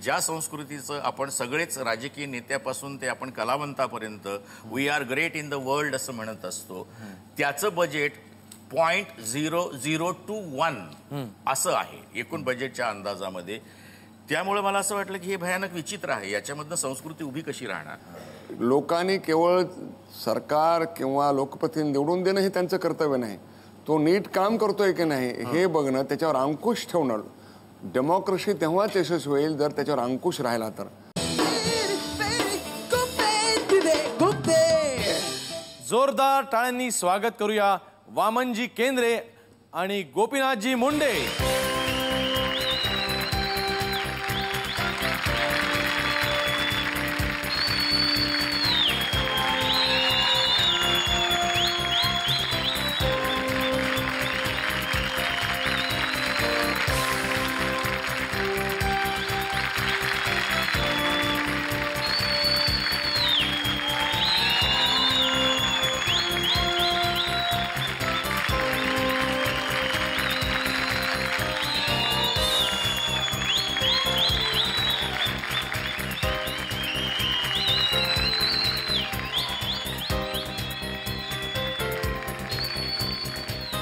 ज्या संस्कृतीचं आपण सगळेच राजकीय नेत्यापासून ते आपण कलावंतापर्यंत we are great in the world असं म्हणत असतो, त्याचं बजेट 0.0021 असं आहे एकूण बजेटच्या अंदाजामध्ये. त्यामुळे मला असं वाटलं की हे भयानक विचित्र आहे. याच्यामधनं संस्कृती उभी कशी राहणार? लोकांनी केवळ सरकार किंवा लोकप्रतिनिधी निवडून देणं हे त्यांचं कर्तव्य नाही, तो नीट काम करतोय की नाही हे बघणं, त्याच्यावर अंकुश ठेवणं. डेमोक्रेसी तेव्हाच यशस्वी होईल जर त्याच्यावर अंकुश राहिला तर. जोरदार टाळ्यांनी स्वागत करूया वामनजी केंद्रे आणि गोपीनाथजी मुंडे.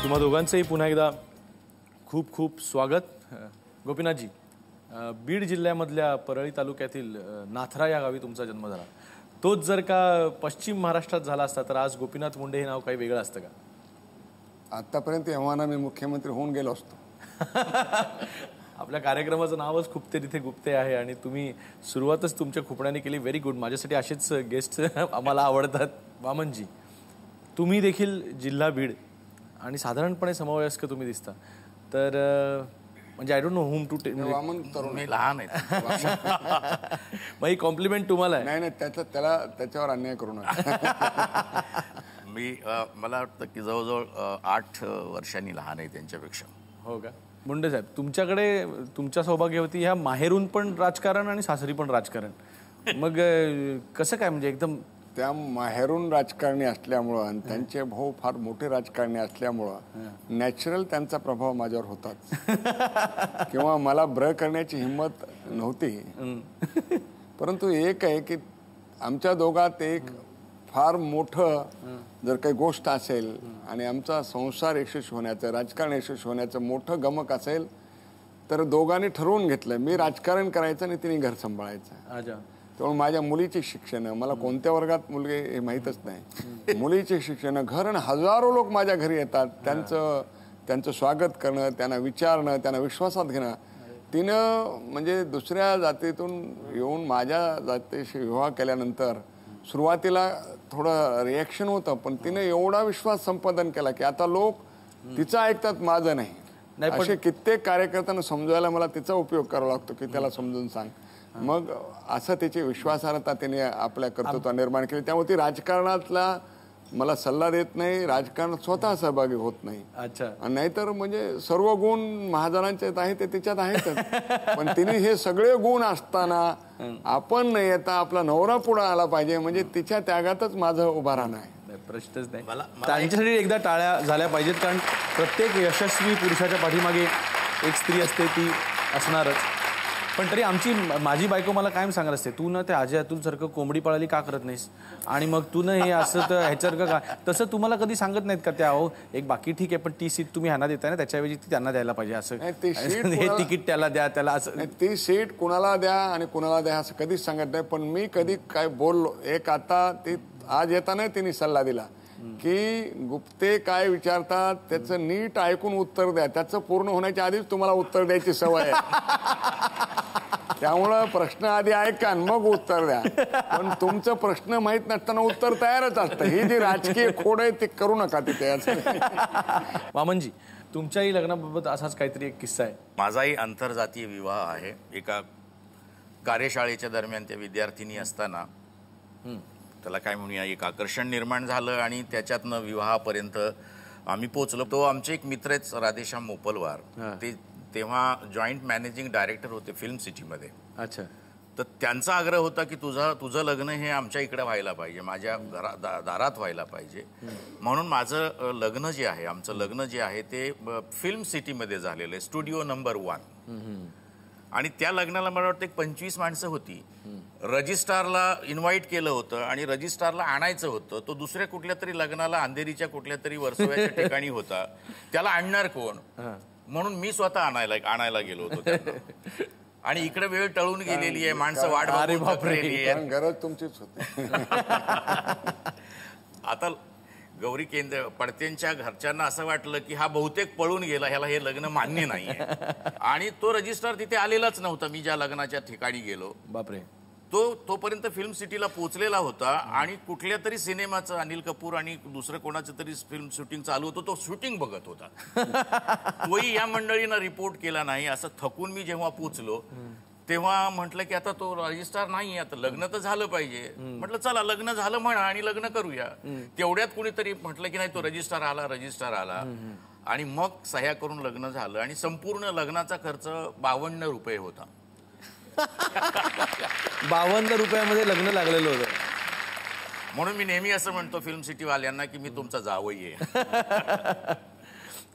तुम्हा दोघांचंही पुन्हा एकदा खूप खूप स्वागत. गोपीनाथजी, बीड जिल्ह्यामधल्या परळी तालुक्यातील नाथरा या गावी तुमचा जन्म झाला. तोच जर का पश्चिम महाराष्ट्रात झाला असता तर आज गोपीनाथ मुंडे हे नाव काही वेगळं असतं का? आतापर्यंत एव्हाना मी मुख्यमंत्री होऊन गेलो असतो. आपल्या कार्यक्रमाचं नावच खूपते तिथे गुप्ते आहे आणि तुम्ही सुरुवातच तुमच्या खुपण्याने केली. Very good. माझ्यासाठी असेच गेस्ट आम्हाला आवडतात. वामनजी, तुम्ही देखील जिल्हा बीड आणि साधारणपणे समवयस्क तुम्ही दिसता, तर म्हणजे I don't know whom to take. वामन तरुण मी लहान आहे. मग ही कॉम्प्लिमेंट तुम्हाला आहे? नाही, त्याच्यावर अन्याय करू नका. मला वाटतं की जवळजवळ 8 वर्षांनी लहान आहे त्यांच्यापेक्षा. हो का? मुंडे साहेब, तुमच्याकडे तुमच्या सौभाग्यवती ह्या माहेरून पण राजकारण आणि सासरी पण राजकारण, मग कसं काय म्हणजे एकदम त्या माहेरून राजकारणी असल्यामुळं आणि त्यांचे भाऊ फार मोठे राजकारणी असल्यामुळं नॅचरल त्यांचा प्रभाव माझ्यावर होताच. किंवा मला ब्र करण्याची हिंमत नव्हती. परंतु एक आहे की आमच्या दोघात एक फार मोठं जर काही गोष्ट असेल आणि आमचा संसार यशस्वी होण्याचं, राजकारण यशस्वी होण्याचं मोठं गमक असेल तर दोघांनी ठरवून घेतलं मी राजकारण करायचं आणि तिने घर सांभाळायचं. त्यामुळे माझ्या मुलीची शिक्षण, मला कोणत्या वर्गात मुलगी हे माहीतच नाही, मुलीचे शिक्षण, घर आणि हजारो लोक माझ्या घरी येतात, त्यांचं स्वागत करणं, त्यांना विचारणं, त्यांना विश्वासात घेणं. तिनं म्हणजे दुसऱ्या जातीतून येऊन माझ्या जातीशी विवाह केल्यानंतर सुरुवातीला थोडं रिॲक्शन होतं, पण तिने एवढा विश्वास संपादन केला की आता लोक तिचं ऐकतात, माझं नाही. असे कित्येक कार्यकर्त्यांना समजायला मला तिचा उपयोग करावा लागतो की त्याला समजून सांग. मग असं त्याची विश्वासार्हता त्याने आपल्या कर्तृत्वात निर्माण केली. त्यामुळे ती राजकारणातला मला सल्ला देत नाही, राजकारणात स्वतः सहभागी होत नाही. अच्छा. नाहीतर म्हणजे सर्व गुण महाजनांच्यात आहे ते तिच्यात आहेतच. पण तिने हे सगळे गुण असताना आपण न येता आपला नवरा पुढे आला पाहिजे, म्हणजे तिच्या त्यागातच माझं उभा राहणं आहे. प्रश्नच नाही. त्यांच्यासाठी एकदा टाळ्या झाल्या पाहिजेत, कारण प्रत्येक यशस्वी पुरुषाच्या पाठीमागे एक स्त्री असते, ती असणारच. पण तरी माझी बायको मला कायम सांगत असते, तू ना ते अजय अतुल सारखं कोंबडी पाळाली का करत नाहीस, आणि मग तू ना हे असं तर ह्याच्यासारखं का. तसं तुम्हाला कधी सांगत नाहीत का त्या, अहो एक बाकी ठीक आहे पण ती सीट तुम्ही ह्यांना देताय ना, त्याच्याऐवजी ती त्यांना द्यायला पाहिजे, असं हे तिकीट त्याला द्या, त्याला असं. ती सीट कुणाला द्या आणि कुणाला द्या असं कधीच सांगत नाही. पण मी कधी काय बोललो, एक आता ती आज येताना तिने सल्ला दिला की गुप्ते काय विचारतात त्याचं नीट ऐकून उत्तर द्या, त्याचं पूर्ण होण्याच्या आधीच तुम्हाला उत्तर द्यायची सवय आहे. त्यामुळं प्रश्न आधी ऐका मग उत्तर द्या. पण तुमचं प्रश्न माहीत नसताना उत्तर तयारच असतं. ही जी राजकीय खोड आहे ती करू नका तिथे. वामनजी, तुमच्याही लग्नाबाबत असाच काहीतरी एक किस्सा आहे? माझाही आंतरजातीय विवाह आहे. एका कार्यशाळेच्या दरम्यान त्या विद्यार्थिनी असताना त्याला काय म्हणूया एक आकर्षण निर्माण झालं आणि त्याच्यातनं विवाहापर्यंत आम्ही पोचलो. तो आमचे एक मित्र आहेत राधेश्याम मोपलवार, ते तेव्हा जॉईंट मॅनेजिंग डायरेक्टर होते फिल्म सिटीमध्ये. अच्छा. तर त्यांचा आग्रह होता की तुझं लग्न हे आमच्या इकडे व्हायला पाहिजे, माझ्या दारात व्हायला पाहिजे. म्हणून माझं लग्न जे आहे, आमचं लग्न जे आहे ते फिल्म सिटीमध्ये झालेलं आहे, स्टुडिओ नंबर 1. आणि त्या लग्नाला मला वाटतं 25 माणसं होती. रजिस्ट्रारला इन्व्हाइट केलं होतं आणि रजिस्ट्रारला आणायचं होतं. तो दुसऱ्या कुठल्या तरी लग्नाला अंधेरीच्या कुठल्या तरी वर्सोव्याच्या ठिकाणी होता. त्याला आणणार कोण म्हणून मी स्वतः आणायला गेलो होतो त्यांना. आणि इकडे वेळ टळून गेलेली आहे, माणसं वाट बघून थकलेली आहे. गरज तुमचीच होती. आता गौरी केंद्र पडत्यांच्या घरच्यांना असं वाटलं की हा बहुतेक पळून गेला, ह्याला हे लग्न मान्य नाहीये. आणि तो रजिस्ट्रार तिथे आलेलाच नव्हता. मी ज्या लग्नाच्या ठिकाणी गेलो बापरे, तोपर्यंत फिल्म सिटीला पोहोचलेला होता आणि कुठल्या तरी सिनेमाचं अनिल कपूर आणि दुसरं कोणाचं तरी फिल्म शूटिंग चालू होतं. तो शूटिंग बघत होता. तोही या मंडळीनं रिपोर्ट केला नाही. असं थकून मी जेव्हा पोचलो तेव्हा म्हटलं की आता तो रजिस्ट्रार नाही, आता लग्न तर झालं पाहिजे. म्हटलं चला लग्न झालं म्हणा आणि लग्न करूया. तेवढ्यात कुणीतरी म्हटलं की नाही तो रजिस्ट्रार आला आणि मग सह्या करून लग्न झालं. आणि संपूर्ण लग्नाचा खर्च 52 रुपये होता. 52 रुपयामध्ये लग्न लागलेलं होतं. म्हणून मी नेहमी असं म्हणतो फिल्म सिटी वाल्यांना की मी तुमचा जावई आहे.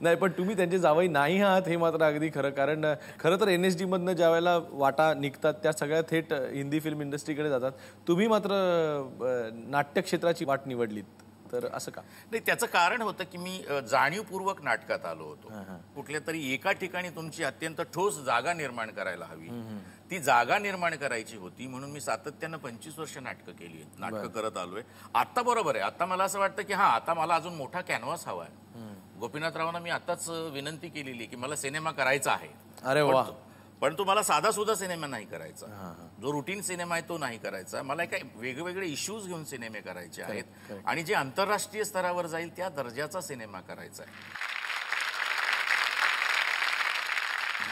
नाही, पण तुम्ही त्यांचे जावई नाही आहात हे मात्र अगदी खरं. कारण खरं तर NSD मधनं ज्या वेळेला वाटा निघतात त्या सगळ्या थेट हिंदी फिल्म इंडस्ट्रीकडे जातात. तुम्ही मात्र नाट्यक्षेत्राची वाट निवडलीत, तर असं का? नाही, त्याचं कारण होतं की मी जाणीवपूर्वक नाटकात आलो होतो. कुठल्या तरी एका ठिकाणी तुमची अत्यंत ठोस जागा निर्माण करायला हवी. ती जागा निर्माण करायची होती म्हणून मी सातत्यानं 25 वर्ष नाटकं केली, नाटकं करत आलोय. आता बरोबर आहे, आता मला असं वाटतं की आता मला अजून मोठा कॅनव्हास हवा आहे. गोपीनाथरावांना मी आताच विनंती केलेली की मला सिनेमा करायचा आहे. अरे वा. पण तो मला साधा सुद्धा सिनेमा नाही करायचा. जो रुटीन सिनेमा आहे तो नाही करायचा. मला काय वेगवेगळे इश्यूज घेऊन सिनेमे करायचे आहेत आणि जे आंतरराष्ट्रीय स्तरावर जाईल त्या दर्जाचा सिनेमा करायचा आहे.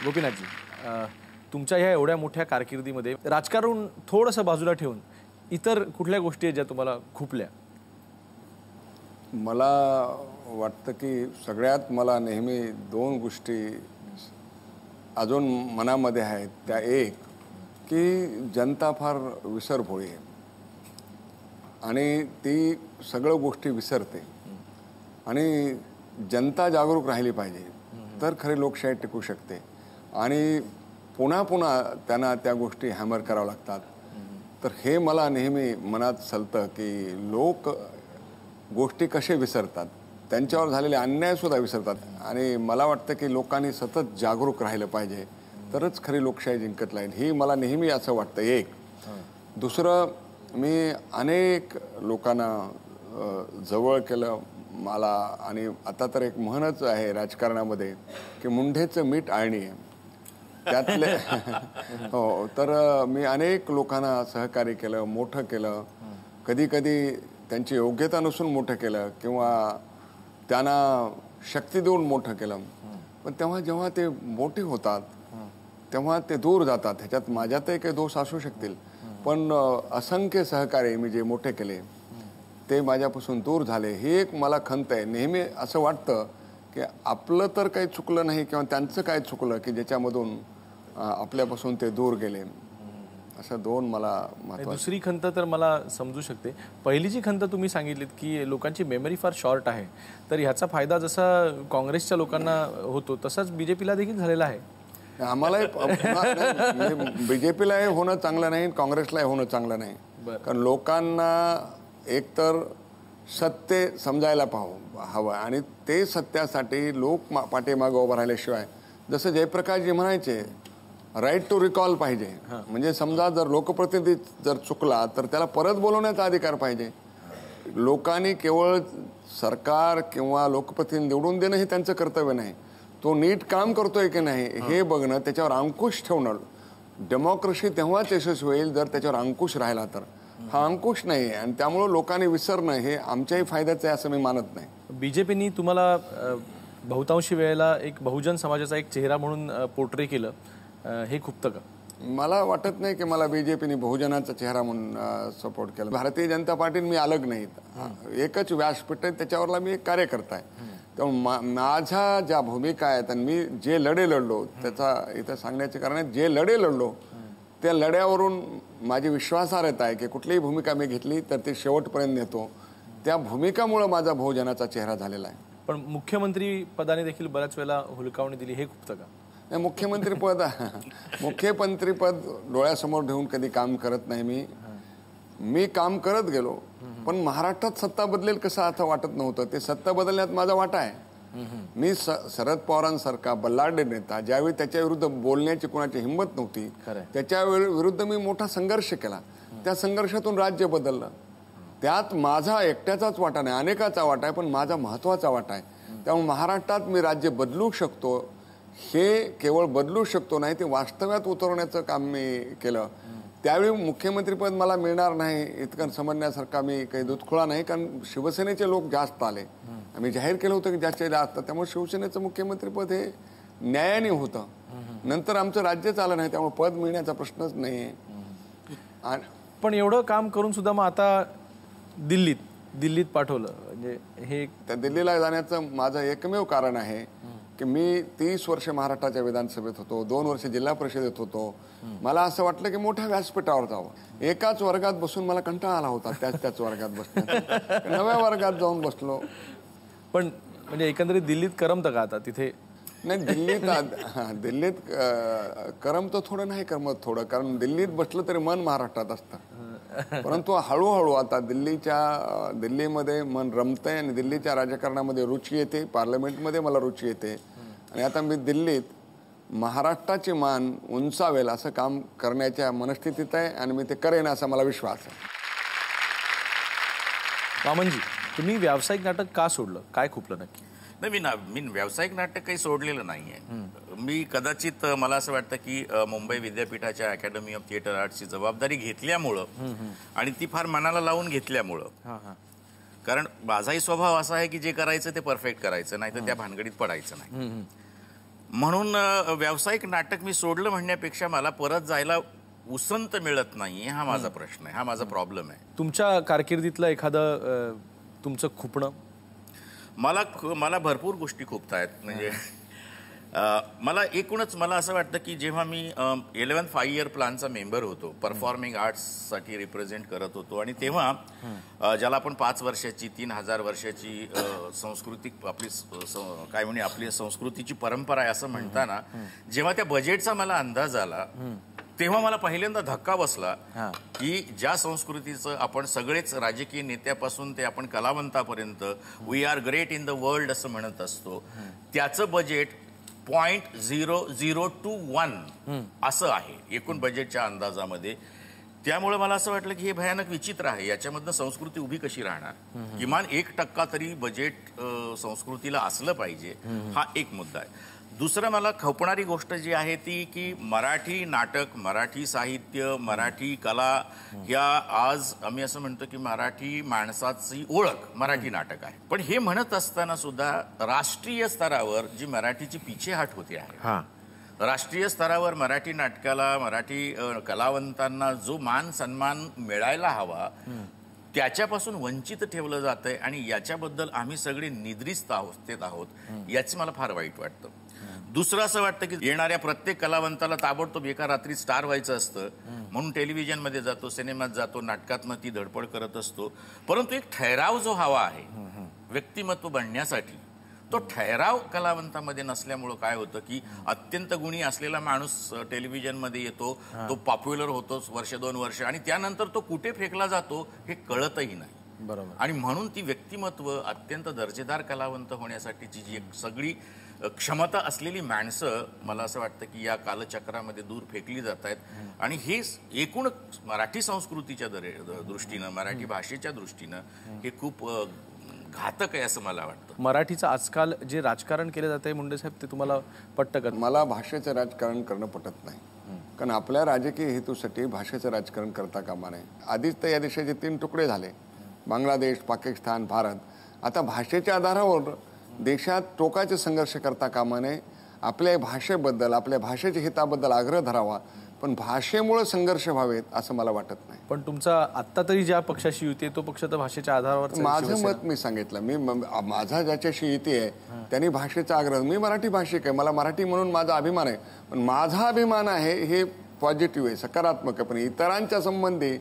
गोपीनाथजी, तुमच्या ह्या एवढ्या मोठ्या कारकिर्दीमध्ये राजकारण थोडंसं बाजूला ठेवून इतर कुठल्या गोष्टी आहेत ज्या तुम्हाला खुपल्या? मला वाटतं की सगळ्यात मला नेहमी 2 गोष्टी अजून मनामध्ये आहेत. त्या एक की जनता फार विसरभोळी आहे आणि ती सगळं गोष्टी विसरते आणि जनता जागरूक राहिली पाहिजे तर खरी लोकशाही टिकू शकते. आणि पुन्हा पुन्हा त्यांना त्या गोष्टी हॅमर कराव्या लागतात. तर हे मला नेहमी मनात सलतं की लोक गोष्टी कसे विसरतात, त्यांच्यावर झालेले अन्यायसुद्धा विसरतात. आणि मला वाटतं की लोकांनी सतत जागरूक राहिलं पाहिजे तरच खरी लोकशाही जिंकत राहील, ही मला नेहमी असं वाटतं. एक दुसरं, मी अनेक लोकांना जवळ केलं मला. आणि आता तर एक म्हणच आहे राजकारणामध्ये की मुंढेचं मीठ आळणी आहे त्यातले. हो, तर मी अनेक लोकांना सहकार्य केलं, मोठं केलं. कधी कधी त्यांची योग्यता नसून मोठं केलं किंवा त्यांना शक्ती देऊन मोठं केलं. पण तेव्हा जेव्हा ते मोठे होतात तेव्हा ते दूर जातात. ह्याच्यात माझ्यातही काही दोष असू शकतील, पण असंख्य सहकार्य मी जे मोठे केले ते माझ्यापासून दूर झाले. ही एक मला खंत आहे. नेहमी असं वाटतं की आपलं तर काही चुकलं नाही किंवा त्यांचं काय चुकलं की ज्याच्यामधून आपल्यापासून ते दूर गेले. असं 2 मला महत्त्वाचं. दुसरी खंत तर मला समजू शकते. पहिली जी खंत तुम्ही सांगितलीत की लोकांची मेमरी फार शॉर्ट आहे, तर ह्याचा फायदा जसा काँग्रेसच्या लोकांना होतो तसाच BJPला देखील झालेला आहे. आम्हालाही BJPलाही होणं चांगलं नाही, काँग्रेसलाही होणं चांगलं नाही. कारण लोकांना एकतर सत्य समजायला हवं आणि ते सत्यासाठी लोक पाठीमागं उभं राहिल्याशिवाय, जसं जयप्रकाशजी म्हणायचे, राईट टू रिकॉल पाहिजे. म्हणजे समजा जर लोकप्रतिनिधी जर चुकला तर त्याला परत बोलवण्याचा अधिकार पाहिजे. लोकांनी केवळ सरकार किंवा लोकप्रतिनिधी निवडून देणं हे त्यांचं कर्तव्य नाही. तो नीट काम करतोय की नाही हे बघणं, त्याच्यावर अंकुश ठेवणं. डेमोक्रेसी तेव्हाच यशस्वी होईल जर त्याच्यावर अंकुश राहिला तर. हा अंकुश नाही आहे आणि त्यामुळं लोकांनी विसरणं हे आमच्याही फायद्याचं आहे असं मी मानत नाही. BJPनी तुम्हाला बहुतांशी वेळेला एक बहुजन समाजाचा एक चेहरा म्हणून पोर्ट्रे केलं, हे खुपतं का? मला वाटत नाही की मला BJPने बहुजनाचा चेहरा म्हणून सपोर्ट केला. भारतीय जनता पार्टीने मी अलग नाहीत. एकच व्यासपीठ आहे, त्याच्यावरला मी एक कार्यकर्ता आहे. तेव्हा माझ्या ज्या भूमिका आहेत आणि मी जे लढे लढलो, त्याचा इथं सांगण्याचे कारण आहे, जे लढे लढलो त्या लढ्यावरून माझी विश्वासार्हता आहे की कुठलीही भूमिका मी घेतली तर ती शेवटपर्यंत नेतो. त्या भूमिकामुळं माझा बहुजनाचा चेहरा झालेला आहे. पण मुख्यमंत्री पदाने देखील बऱ्याच वेळेला हुलकावणी दिली, हे खुपतं का? मुख्यमंत्रीपद डोळ्यासमोर ठेवून कधी काम करत नाही मी काम करत गेलो, पण महाराष्ट्रात सत्ता बदलेल कसं आता वाटत नव्हतं. ते सत्ता बदलण्यात माझा वाटा आहे. मी शरद पवारांसारखा बल्लाढ्य नेता, ज्यावेळी त्याच्या विरुद्ध बोलण्याची कोणाची हिंमत नव्हती, त्याच्या विरुद्ध मी मोठा संघर्ष केला. त्या संघर्षातून राज्य बदललं. त्यात माझा एकट्याचाच वाटा नाही, अनेकाचा वाटा आहे, पण माझा महत्वाचा वाटा आहे. त्यामुळे महाराष्ट्रात मी राज्य बदलू शकतो, हे केवळ बदलू शकतो नाही, ते वास्तव्यात उतरवण्याचं काम मी केलं. त्यावेळी मुख्यमंत्रीपद मला मिळणार नाही इतकं समजण्यासारखा मी काही दुधखोळा नाही, कारण शिवसेनेचे लोक जास्त आले. आम्ही जाहीर केलं होतं की जास्तीत जास्त, त्यामुळे शिवसेनेचं मुख्यमंत्रीपद हे न्यायाने होतं. नंतर आमचं राज्यच आलं नाही, त्यामुळे पद मिळण्याचा प्रश्नच नाही. पण एवढं काम करून सुद्धा मग आता दिल्लीत पाठवलं, म्हणजे हे त्या दिल्लीला जाण्याचं माझं एकमेव कारण आहे की मी 30 वर्ष महाराष्ट्राच्या विधानसभेत होतो, 2 वर्ष जिल्हा परिषदेत होतो. मला असं वाटलं की मोठ्या व्यासपीठावर जावं. एकाच वर्गात बसून मला कंटाळा आला होता त्याच वर्गात बसण्याचा. नव्या वर्गात जाऊन बसलो. पण म्हणजे एकंदरीत दिल्लीत करमतं का आता तिथे? नाही, दिल्लीत करमतं थोडं, नाही करमत थोडं, कारण दिल्लीत बसलं तरी मन महाराष्ट्रात असतं. परंतु हळूहळू आता दिल्लीमध्ये मन रमतंय आणि दिल्लीच्या राजकारणामध्ये रुची येते, पार्लमेंटमध्ये मला रुची येते. आणि आता मी दिल्लीत महाराष्ट्राची मान उंचावेल असं काम करण्याच्या मनस्थितीत आहे आणि मी ते करेन असा मला विश्वास आहे. वामनजी, तुम्ही व्यावसायिक नाटक का सोडलं? काय खुपलं नक्की? नाही, मी व्यावसायिक नाटक काही सोडलेलं नाहीये. मी कदाचित मला असं वाटतं की मुंबई विद्यापीठाच्या अकॅडमी ऑफ थिएटर आर्ट्सची जबाबदारी घेतल्यामुळं आणि ती फार मनाला लावून घेतल्यामुळं, कारण माझाही स्वभाव असा आहे की जे करायचं ते परफेक्ट करायचं, नाही तर त्या भानगडीत पडायचं नाही. म्हणून व्यावसायिक नाटक मी सोडलं म्हणण्यापेक्षा मला परत जायला उसंत मिळत नाही, हा माझा प्रश्न आहे, हा माझा प्रॉब्लेम आहे. तुमच्या कारकिर्दीतलं एखादं तुमचं खुपणं? मला भरपूर गोष्टी खुपतायत. म्हणजे मला एकूणच मला असं वाटतं की जेव्हा मी 11th 5 year प्लॅनचा मेंबर होतो, परफॉर्मिंग आर्ट्ससाठी रिप्रेझेंट करत होतो, आणि तेव्हा ज्याला आपण 5 वर्षाची 3000 वर्षाची सांस्कृतिक आपली संस्कृतीची परंपरा आहे असं म्हणताना जेव्हा त्या बजेटचा मला अंदाज आला, तेव्हा मला पहिल्यांदा धक्का बसला की ज्या संस्कृतीचं आपण सगळेच राजकीय नेत्यापासून ते आपण कलावंतापर्यंत we are great in the world असं म्हणत असतो, त्याचं बजेट 0.0021 असं आहे एकूण बजेटच्या अंदाजामध्ये. त्यामुळे मला असं वाटलं की हे भयानक विचित्र आहे, याच्यामधनं संस्कृती उभी कशी राहणार? किमान 1% तरी बजेट संस्कृतीला असलं पाहिजे, हा एक मुद्दा आहे. दुसरं मला खपणारी गोष्ट जी आहे ती की मराठी नाटक, मराठी साहित्य, मराठी कला या आज आम्ही असं म्हणतो की मराठी माणसाची ओळख मराठी नाटक आहे. पण हे म्हणत असताना सुद्धा राष्ट्रीय स्तरावर जी मराठीची पिछेहाट होते आहे, राष्ट्रीय स्तरावर मराठी नाटकाला, मराठी कलावंतांना जो मान सन्मान मिळायला हवा त्याच्यापासून वंचित ठेवलं जातंय, आणि याच्याबद्दल आम्ही सगळे निद्रिस्त आहोत, याची मला फार वाईट वाटतं. दुसरं असं वाटतं की येणाऱ्या प्रत्येक कलावंताला ताबडतोब एका रात्री स्टार व्हायचं असतं म्हणून टेलिव्हिजनमध्ये जातो, सिनेमात जातो, नाटकातनं ती धडपड करत असतो. परंतु एक ठहराव जो हवा आहे व्यक्तिमत्व बनण्यासाठी, तो ठहराव कलावंतामध्ये नसल्यामुळं काय होतं की अत्यंत गुणी असलेला माणूस टेलिव्हिजनमध्ये येतो, तो पॉप्युलर होतो वर्ष 2 वर्ष, आणि त्यानंतर तो कुठे फेकला जातो हे कळतही नाही. बरोबर. आणि म्हणून ती व्यक्तिमत्व अत्यंत दर्जेदार कलावंत होण्यासाठीची जी एक सगळी क्षमता असलेली माणसं मला असं वाटतं की या कालचक्रामध्ये दूर फेकली जात आहेत. आणि हे एकूण मराठी संस्कृतीच्या दृष्टीनं, मराठी भाषेच्या दृष्टीनं हे खूप घातक आहे असं मला वाटतं. मराठीचं आजकाल जे राजकारण केलं जात आहे मुंडे साहेब, ते तुम्हाला पटतं का? मला भाषेचं राजकारण करणं पटत नाही, कारण आपल्या राजकीय हेतूसाठी भाषेचं राजकारण करता कामा नये. आधीच तर या देशाचे 3 तुकडे झाले, बांगलादेश, पाकिस्तान, भारत. आता भाषेच्या आधारावर देशात टोकाचे संघर्ष करता कामा नये. आपल्या भाषेबद्दल, आपल्या भाषेच्या हिताबद्दल आग्रह धरावा, पण भाषेमुळे संघर्ष व्हावेत असं मला वाटत नाही. पण तुमचा आत्ता तरी ज्या पक्षाशी युती आहे तो पक्ष तर भाषेच्या आधारावर. माझं मत मी सांगितलं, माझा ज्याच्याशी युती आहे त्यांनी भाषेचा आग्रह. मी मराठी भाषिक आहे, मला मराठी म्हणून माझा अभिमान आहे, पण माझा अभिमान आहे हे पॉझिटिव्ह आहे, सकारात्मक आहे. पण इतरांच्या संबंधी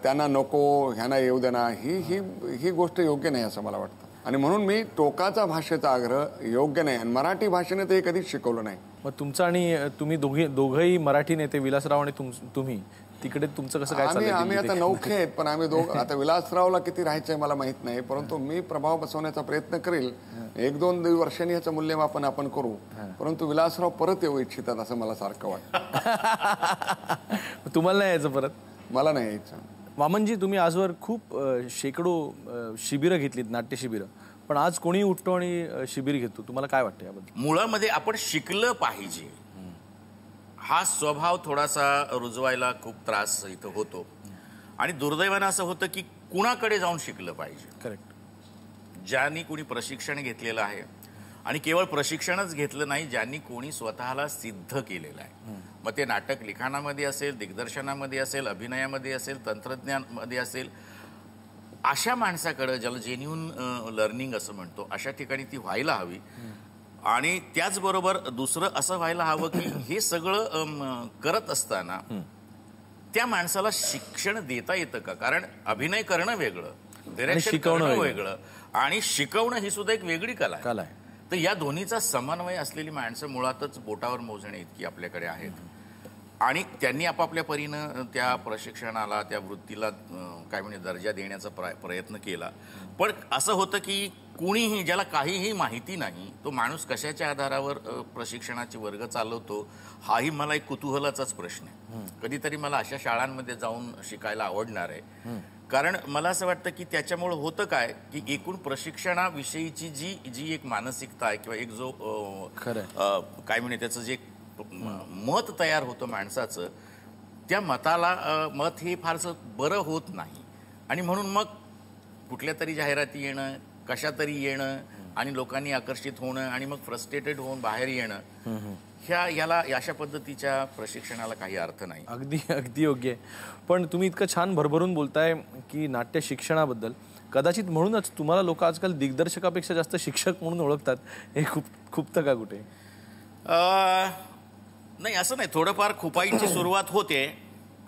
त्यांना नको, ह्यांना येऊ देणार, ही गोष्ट योग्य नाही असं मला वाटतं. आणि म्हणून मी टोकाचा भाषेचा आग्रह योग्य नाही. आणि मराठी भाषेने ते कधीच शिकवलं नाही. मग तुमचं आणि तुम्ही दोघंही मराठी नेते विलासराव आणि तुम्ही तिकडे तुमचं कसं काय चाललंय? आम्ही आता नौखे आहेत, पण आम्ही दोघं आता विलासरावला किती राहायचंय मला माहित नाही, परंतु मी प्रभाव बसवण्याचा प्रयत्न करेल. 1-2 वर्षांनी याचं मूल्यमापन आपण करू. परंतु विलासराव परत येऊ इच्छितात असं मला सारखं वाटतं. तुम्हाला नाही यायचं परत? मला नाही यायचं. वामनजी, तुम्ही आजवर खूप शेकडो शिबिरं घेतलीत, नाट्य शिबिरं, पण आज कोणी उठतो आणि शिबिर घेतो, तुम्हाला काय वाटतं याबद्दल? मुळामध्ये आपण शिकलं पाहिजे हा स्वभाव थोडासा रुजवायला खूप त्रास इथं होतो. आणि दुर्दैवानं असं होतं की कुणाकडे जाऊन शिकलं पाहिजे. करेक्ट. ज्यांनी कोणी प्रशिक्षण घेतलेलं आहे, आणि केवळ प्रशिक्षणच घेतलं नाही, ज्यांनी कोणी स्वतःला सिद्ध केलेलं आहे. मग ते नाटक लिखाणामध्ये असेल, दिग्दर्शनामध्ये असेल, अभिनयामध्ये असेल, तंत्रज्ञानामध्ये असेल, अशा माणसाकडे ज्याला जेन्युन लर्निंग असं म्हणतो, अशा ठिकाणी ती व्हायला हवी. आणि त्याचबरोबर दुसरं असं व्हायला हवं की हे सगळं करत असताना त्या माणसाला शिक्षण देता येतं का? कारण अभिनय करणं वेगळं, डिरेक्शन करणं वेगळं, आणि शिकवणं ही सुद्धा एक वेगळी कला आहे. तर या दोन्हीचा समन्वय असलेली माणसं मुळातच बोटावर मोजणे इतकी आपल्याकडे आहेत. आणि त्यांनी आपापल्या परीनं त्या प्रशिक्षणाला, त्या वृत्तीला काय म्हणजे दर्जा देण्याचा प्रयत्न केला. पण असं होतं की कुणीही, ज्याला काहीही माहिती नाही, तो माणूस कशाच्या आधारावर प्रशिक्षणाचे वर्ग चालवतो, हाही मला एक कुतूहलाचाच प्रश्न आहे. कधीतरी मला अशा शाळांमध्ये जाऊन शिकायला आवडणार आहे. कारण मला असं वाटतं की त्याच्यामुळे होतं काय की एकूण प्रशिक्षणाविषयीची जी एक मानसिकता आहे, किंवा एक जो काय म्हणे त्याचं जे मत तयार होतं माणसाचं, त्या मत हे फारसं बरं होत नाही. आणि म्हणून मग कुठल्या तरी जाहिराती येणं, कशा तरी येणं, आणि लोकांनी आकर्षित होणं, आणि मग फ्रस्ट्रेटेड होऊन बाहेर येणं, याला अशा पद्धतीच्या प्रशिक्षणाला काही अर्थ नाही. अगदी योग्य आहे. पण तुम्ही इतकं छान भरभरून बोलताय की नाट्य शिक्षणाबद्दल, कदाचित म्हणूनच तुम्हाला लोक आजकाल दिग्दर्शकापेक्षा जास्त शिक्षक म्हणून ओळखतात. हे खूपतं का कुठे? नाही, असं नाही. थोडंफार खुपाईची सुरुवात होते,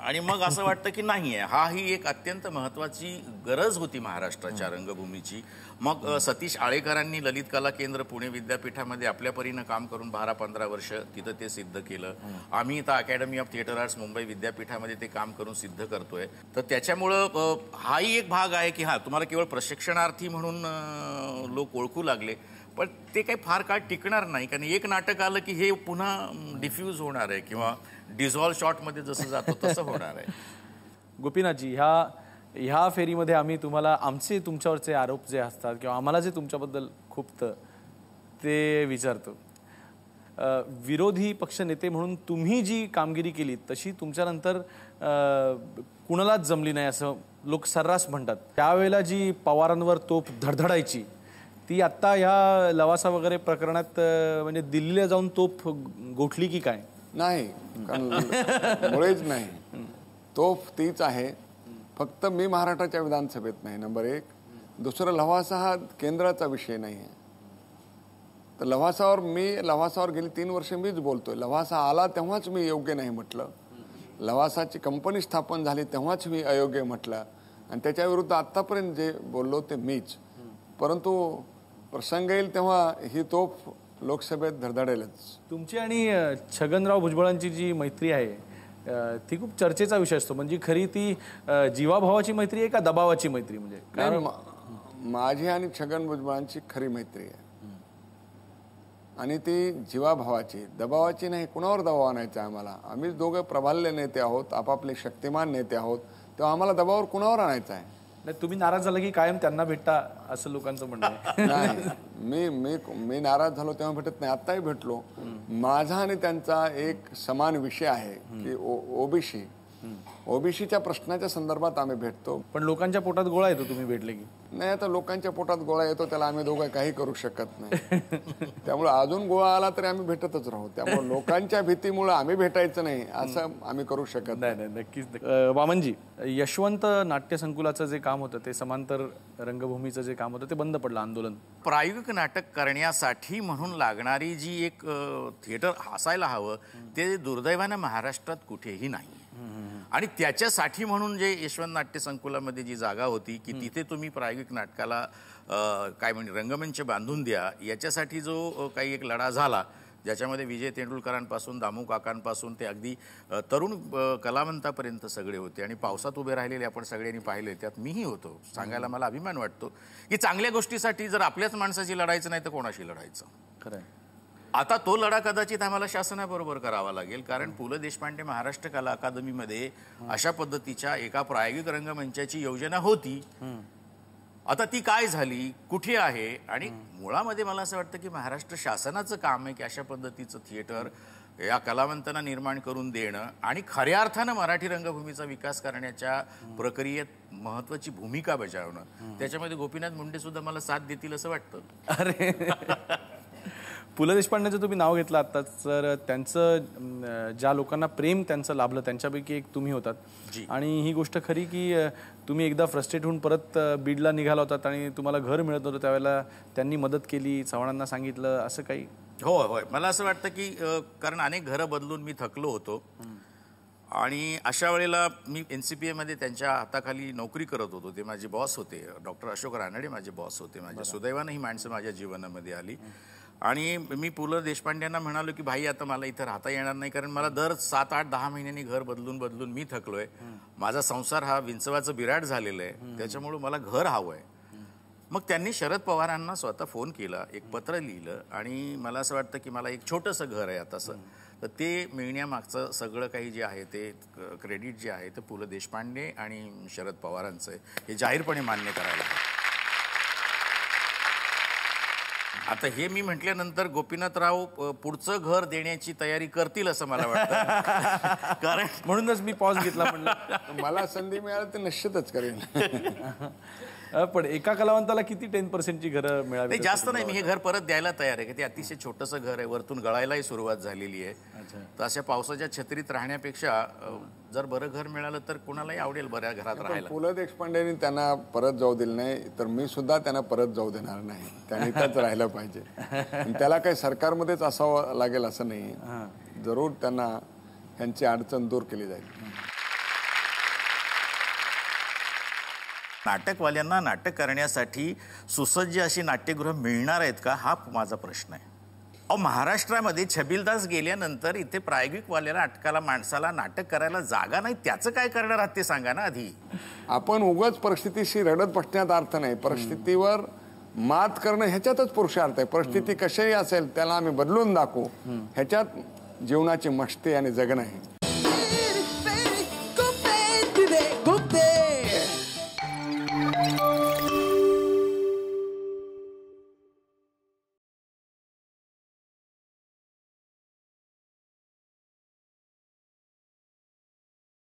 आणि मग असं वाटतं की नाही आहे, हा ही एक अत्यंत महत्त्वाची गरज होती महाराष्ट्राच्या रंगभूमीची. मग सतीश आळेकरांनी ललित कला केंद्र पुणे विद्यापीठामध्ये आपल्या परीनं काम करून 12-15 वर्ष तिथं ते सिद्ध केलं. आम्ही इथं academy of theatre arts Mumbai विद्यापीठामध्ये ते काम करून सिद्ध करतोय. तर त्याच्यामुळं हाही एक भाग आहे की तुम्हाला केवळ प्रशिक्षणार्थी म्हणून लोक ओळखू लागले, पण ते काही फार काळ टिकणार नाही. कारण एक नाटक आलं की हे पुन्हा डिफ्यूज होणार आहे, किंवा डिझॉल्व शॉटमध्ये जसं जातो तसं होणार आहे. गोपीनाथजी, ह्या फेरीमध्ये आम्ही तुम्हाला आमचे तुमच्यावरचे आरोप जे असतात, किंवा आम्हाला जे तुमच्याबद्दल खूपतं ते विचारतो. विरोधी पक्षनेते म्हणून तुम्ही जी कामगिरी केली तशी तुमच्यानंतर कुणालाच जमली नाही असं लोक सर्रास म्हणतात. त्यावेळेला जी पवारांवर तोफ धडधडायची, ती आत्ता ह्या लवासा वगैरे प्रकरणात म्हणजे दिल्लीला जाऊन तोफ गोठली की काय? नाही, कारण मुळेच नाही. तोफ तीच आहे, फक्त मी महाराष्ट्राच्या विधानसभेत नाही, नंबर 1. दुसरं, लव्हासा हा केंद्राचा विषय नाही आहे. तर लव्हासावर गेली 3 वर्ष मीच बोलतोय. लव्हासा आला तेव्हाच मी योग्य नाही म्हटलं, लव्हासाची कंपनी स्थापन झाली तेव्हाच मी अयोग्य म्हटलं, आणि त्याच्याविरुद्ध आत्तापर्यंत जे बोललो ते मीच. परंतु प्रसंग येईल तेव्हा ही तोफ लोकसभेत धडधडेलच. तुमची आणि छगनराव भुजबळांची जी मैत्री आहे ती खूप चर्चेचा विषय असतो. म्हणजे खरी ती जीवाभावाची मैत्री आहे का दबावाची मैत्री? म्हणजे माझी आणि छगन भुजबळांची खरी मैत्री आहे, आणि ती जीवाभावाची, दबावाची नाही. कुणावर दबाव आणायचा आम्हाला? आम्ही दोघं प्रभाल्य नेते आहोत, आपापले शक्तिमान नेते आहोत, तेव्हा आम्हाला दबावावर कुणावर आणायचा आहे? नाही, तुम्ही नाराज झाला की कायम त्यांना भेटता असं लोकांचं म्हणणं आहे. नाही, मी नाराज झालो तेव्हा भेटत नाही, आत्ताही भेटलो. माझा आणि त्यांचा एक समान विषय आहे की ओबीसीच्या प्रश्नाच्या संदर्भात आम्ही भेटतो. पण लोकांच्या पोटात गोळा येतो तुम्ही भेटले की? नाही, आता लोकांच्या पोटात गोळा येतो त्याला आम्ही दोघं काही करू शकत नाही. त्यामुळे अजून गोळा आला तरी आम्ही भेटतच राहू. त्यामुळे लोकांच्या भीतीमुळे आम्ही भेटायचं नाही असं आम्ही करू शकत नाही. नक्कीच. वामनजी, यशवंत नाट्य संकुलाचं जे काम होतं, ते समांतर रंगभूमीचं जे काम होतं, ते बंद पडलं आंदोलन. प्रायोगिक नाटक करण्यासाठी म्हणून लागणारी जी एक थिएटर असायला हवं, ते दुर्दैवानं महाराष्ट्रात कुठेही नाही. आणि त्याच्यासाठी म्हणून जे यशवंत नाट्य संकुलामध्ये जी जागा होती की तिथे तुम्ही प्रायोगिक नाटकाला काय म्हणजे रंगमंच बांधून द्या, याच्यासाठी जो काही एक लढा झाला, ज्याच्यामध्ये विजय तेंडुलकरांपासून दामू काकांपासून ते अगदी तरुण कलावंतापर्यंत सगळे होते आणि पावसात उभे राहिलेले आपण सगळ्यांनी पाहिले, त्यात मीही होतो. सांगायला मला अभिमान वाटतो की चांगल्या गोष्टीसाठी जर आपल्याच माणसाची लढायचं नाही तर कोणाशी लढायचं. खरं आहे. आता तो लढा कदाचित आम्हाला शासनाबरोबर करावा लागेल, कारण पु ल देशपांडे महाराष्ट्र कला अकादमीमध्ये अशा पद्धतीच्या एका प्रायोगिक रंगमंचाची योजना होती. आता ती काय झाली, कुठे आहे, आणि मुळामध्ये मला असं वाटतं की महाराष्ट्र शासनाचं काम आहे की अशा पद्धतीचं थिएटर या कलावंतांना निर्माण करून देणं आणि खऱ्या अर्थानं मराठी रंगभूमीचा विकास करण्याच्या प्रक्रियेत महत्त्वाची भूमिका बजावणं. त्याच्यामध्ये गोपीनाथ मुंडे सुद्धा मला साथ देतील असं वाटतं. अरे पु ल देशपांडेचं तुम्ही नाव घेतलं आत्ताच, तर त्यांचं ज्या लोकांना प्रेम त्यांचं लाभलं त्यांच्यापैकी एक तुम्ही होतात. आणि ही गोष्ट खरी की तुम्ही एकदा फ्रस्ट्रेट होऊन परत बीडला निघाला होतात आणि तुम्हाला घर मिळत नव्हतं, त्यावेळेला त्यांनी मदत केली, चव्हाणांना सांगितलं, असं काही? होय, मला असं वाटतं की कारण अनेक घरं बदलून मी थकलो होतो आणि अशा वेळेला मी NCPA त्यांच्या हाताखाली नोकरी करत होतो. ते माझे बॉस होते, डॉक्टर अशोक रानडे माझे बॉस होते. माझ्या सुदैवानं ही माणसं माझ्या जीवनामध्ये आली आणि मी पु ल देशपांड्यांना म्हणालो की भाई आता मला इथं राहता येणार नाही, कारण मला दर 7, 8, 10 महिन्यांनी घर बदलून मी थकलोय. माझा संसार हा विंचवाचं बिराट झालेलं आहे, त्याच्यामुळे मला घर हवं आहे. मग त्यांनी शरद पवारांना स्वतः फोन केला, एक पत्र लिहिलं आणि मला असं वाटतं की मला एक छोटंसं घर आहे आताचं, तर ते मिळण्यामागचं सगळं काही जे आहे ते क्रेडिट जे आहे ते पु ल देशपांडे आणि शरद पवारांचं आहे, हे जाहीरपणे मान्य करायला. आता हे मी म्हटल्यानंतर गोपीनाथराव पुढचं घर देण्याची तयारी करतील असं मला वाटतं. कारण म्हणूनच मी पॉज घेतला. म्हणलं मला संधी मिळाली तर निश्चितच करेन. पण एका कलावंताला किती 10% घरं मिळाली? नाही, जास्त नाही. मी हे घर परत द्यायला तयार आहे, की ते अतिशय छोटंसं घर आहे, वरतून गळायलाही सुरुवात झालेली आहे. तर अशा पावसाच्या छत्रीत राहण्यापेक्षा जर बरं घर मिळालं तर कोणालाही आवडेल बऱ्या घरात राहायला. पु ल देशपांडेंनी त्यांना परत जाऊ दिलं नाही तर मी सुद्धा त्यांना परत जाऊ देणार नाही. त्यांनी इथंच राहिलं पाहिजे. त्याला काही सरकारमध्येच असावं लागेल असं नाही. जरूर त्यांना यांची अडचण दूर केली जाईल. नाटकवाल्यांना नाटक करण्यासाठी सुसज्ज अशी नाट्यगृह मिळणार आहेत का, हा माझा प्रश्न आहे. महाराष्ट्रामध्ये छबिलदास गेल्यानंतर इथे प्रायोगिकवाल्याला नाटकाला माणसाला नाटक करायला जागा नाही, त्याचं काय करणार आहात ते सांगा ना आधी. आपण उगाच परिस्थितीशी रडत बसण्यात अर्थ नाही. परिस्थितीवर मात करणं ह्याच्यातच पुरुषार्थ आहे. परिस्थिती कशाही असेल त्याला आम्ही बदलून दाखवू, ह्याच्यात जीवनाची मस्ती आणि जगणं आहे.